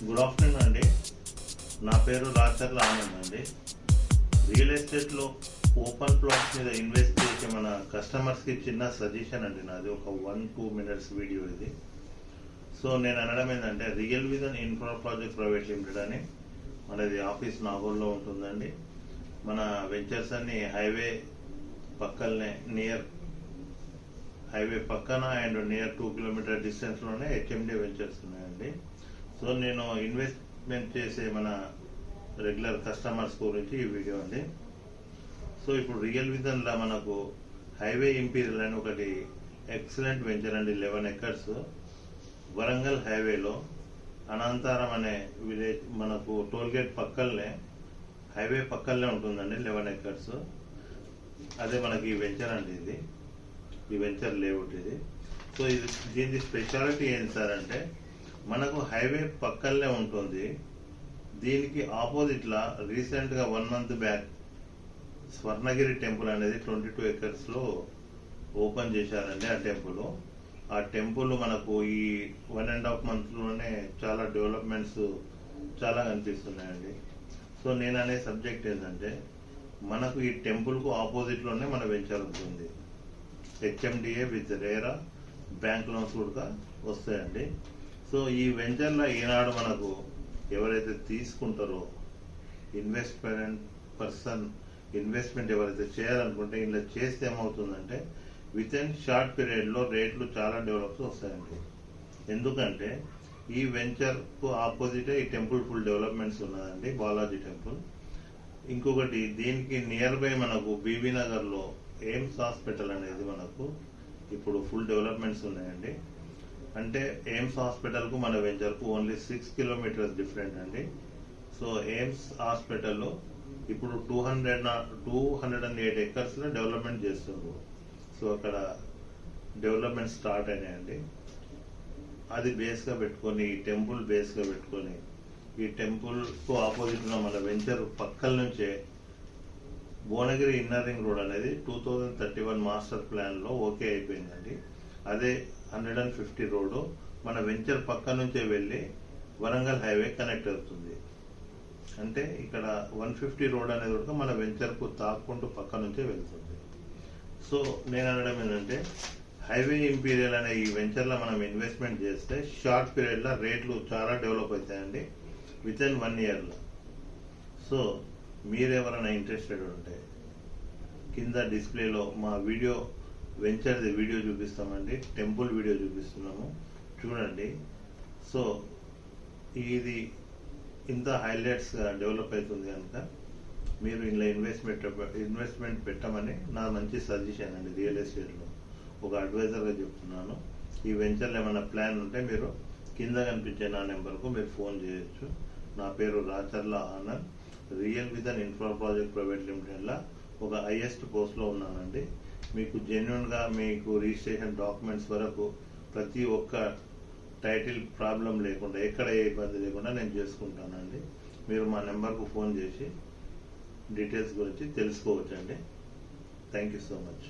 Good afternoon అండి. నా పేరు రాచర్ల ఆనంద్ అండి. రియల్ ఎస్టేట్లో ఓపెన్ ప్లాట్స్ మీద ఇన్వెస్ట్ చేసే మన కస్టమర్స్కి చిన్న సజెషన్ అండి. నాది ఒక 1-2 మినిట్స్ వీడియో ఇది. సో నేను అనడం ఏంటంటే, real Vision Infra Project private limited అని మనది ఆఫీస్ నాగోల్లో ఉంటుందండి. మన వెంచర్స్ అన్ని హైవే పక్కనే, నియర్ హైవే పక్కన అండ్ నియర్ 2 కిలోమీటర్ డిస్టెన్స్లోనే హెచ్ఎండి వెంచర్స్ ఉన్నాయండి. సో నేను ఇన్వెస్ట్మెంట్ చేసే మన రెగ్యులర్ కస్టమర్స్ గురించి ఈ వీడియో అండి. సో ఇప్పుడు రియల్ విజన్లో మనకు హైవే ఇంపీరియల్ అని ఒకటి ఎక్సలెంట్ వెంచర్ అండి. 11 ఎకర్స్ వరంగల్ హైవేలో అనంతారం అనే విలేజ్, మనకు టోల్గేట్ పక్కనే, హైవే పక్కనే ఉంటుందండి. 11 ఎకర్స్ అదే మనకి ఈ వెంచర్ అండి. ఇది ఈ వెంచర్ లేఅవుట్ ఇది. సో ఇది దీని స్పెషాలిటీ ఏంటి సార్ అంటే, మనకు హైవే పక్కనే ఉంటుంది. దీనికి ఆపోజిట్లా రీసెంట్గా 1 మంత్ బ్యాక్ స్వర్ణగిరి టెంపుల్ అనేది 22 ఎకర్స్లో ఓపెన్ చేశారండి. ఆ టెంపుల్ మనకు ఈ 1.5 మంత్లోనే చాలా డెవలప్మెంట్స్ చాలా కనిపిస్తున్నాయండి. సో నేను అనే సబ్జెక్ట్ ఏంటంటే, మనకు ఈ టెంపుల్కు ఆపోజిట్లోనే మన వెంచర్ ఉంటుంది. HMDA with RERA bank loans కూడా వస్తాయండి. సో ఈ వెంచర్లో ఈనాడు మనకు ఎవరైతే తీసుకుంటారో ఇన్వెస్ట్మెంట్ ఎవరైతే చేయాలనుకుంటే, ఇలా చేస్తే ఏమవుతుందంటే, విత్ ఇన్ షార్ట్ పీరియడ్లో రేట్లు చాలా డెవలప్స్ వస్తాయండి. ఎందుకంటే ఈ వెంచర్కు ఆపోజిటే ఈ టెంపుల్ ఫుల్ డెవలప్మెంట్స్ ఉన్నదండి, బాలాజీ టెంపుల్. ఇంకొకటి దీనికి నియర్ బై మనకు బీబీ నగర్లో ఎయిమ్స్ హాస్పిటల్ అనేది మనకు ఇప్పుడు ఫుల్ డెవలప్మెంట్స్ ఉన్నాయండి. అంటే ఎయిమ్స్ హాస్పిటల్కు మన వెంచర్కు ఓన్లీ 6 కిలోమీటర్స్ డిఫరెంట్ అండి. సో ఎయిమ్స్ హాస్పిటల్లో ఇప్పుడు 208 ఎకర్స్లో డెవలప్మెంట్ చేస్తున్నారు. సో అక్కడ డెవలప్మెంట్ స్టార్ట్ అయినాయండి. అది బేస్గా పెట్టుకొని, ఈ టెంపుల్ బేస్గా పెట్టుకొని, ఈ టెంపుల్కు ఆపోజిట్లో మన వెంచర్ పక్కల నుంచే భువనగిరి ఇన్నర్ రింగ్ రోడ్ అనేది 2031 మాస్టర్ ప్లాన్లో ఓకే అయిపోయిందండి. అదే 150 రోడ్డు మన వెంచర్ పక్క నుంచే వెళ్ళి వరంగల్ హైవే కనెక్ట్ అవుతుంది. అంటే ఇక్కడ 150 రోడ్ అనేది కూడా మన వెంచర్కు తాక్కుంటూ పక్క నుంచే వెళ్తుంది. సో నేను అనడం ఏంటంటే, హైవే ఇంపీరియల్ అనే ఈ వెంచర్లో మనం ఇన్వెస్ట్మెంట్ చేస్తే షార్ట్ పీరియడ్లో రేట్లు చాలా డెవలప్ అవుతాయండి, విత్ ఇన్ 1 ఇయర్లో. సో మీరెవరైనా ఇంట్రెస్టెడ్ ఉంటే కింద డిస్ప్లేలో మా వెంచర్ది వీడియో చూపిస్తామండి. టెంపుల్ వీడియో చూపిస్తున్నాము, చూడండి. సో ఇది ఇంత హైలైట్స్గా డెవలప్ అవుతుంది కనుక మీరు ఇలా ఇన్వెస్ట్మెంట్ పెట్టమని నా మంచి సజెషన్ అండి. రియల్ ఎస్టేట్లో ఒక అడ్వైజర్గా చెప్తున్నాను. ఈ వెంచర్లో ఏమైనా ప్లాన్ ఉంటే మీరు కింద కనిపించే నా నెంబర్కు మీరు ఫోన్ చేయొచ్చు. నా పేరు Racharla Anand. Real Vision Infra Project Private లిమిటెడ్లో ఒక హైయెస్ట్ పోస్ట్లో ఉన్నానండి. మీకు జెన్యున్గా మీకు రిజిస్ట్రేషన్ డాక్యుమెంట్స్ వరకు ప్రతి ఒక్క టైటిల్ ప్రాబ్లం లేకుండా, ఎక్కడ ఏ ఇబ్బంది లేకుండా నేను చేసుకుంటానండి. మీరు మా నెంబర్కు ఫోన్ చేసి డీటెయిల్స్ గురించి తెలుసుకోవచ్చండి. Thank you so much.